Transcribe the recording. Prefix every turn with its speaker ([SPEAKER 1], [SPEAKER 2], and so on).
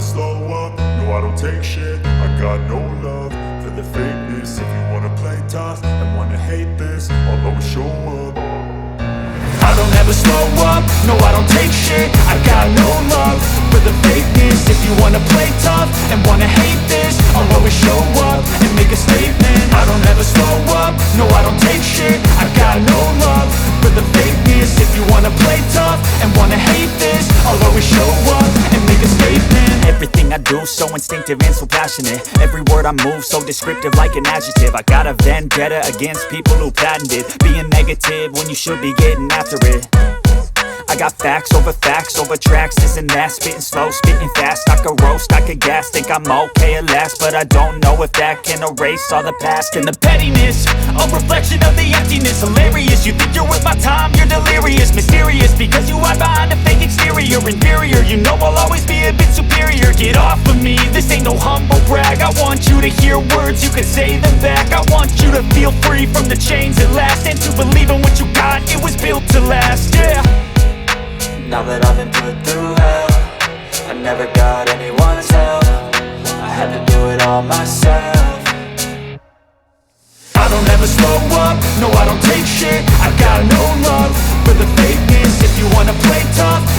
[SPEAKER 1] slow up, no I don't take shit. I got no love for the fakeness. If you wanna play tough and wanna hate this, I'll always show up. I don't ever slow up, no I don't take shit. I got no love for the fakeness. If you wanna play tough and wanna hate this, I'll always show up and make a statement. I don't ever slow up, no I don't take shit. I got no love for the fakeness. If you wanna play tough and wanna hate this, I'll always show up and make a statement.
[SPEAKER 2] Everything I do so instinctive and so passionate. Every word I move so descriptive like an adjective. I got a vendetta against people who patented being negative when you should be getting after it. I got facts over tracks, this and that. Spitting slow, spitting fast, I could roast, I could gas. Think I'm okay at last, but I don't know if that can erase all the past. And the pettiness, a reflection of the emptiness. Hilarious, you think you're worth my time, you're delirious. Mysterious, because you hide behind a fake exterior. Inferior, you know I'll always be a bit superior. Get off of me, this ain't no humble brag. I want you to hear words, you can say them back. I want you to feel free from the chains at last, and to believe in what you got, it was built to last, yeah.
[SPEAKER 3] Now that I've been put through hell, I never got anyone's help. I had to do it all myself.
[SPEAKER 1] I don't ever slow up, no I don't take shit. I got no love for the fakeness. If you wanna play tough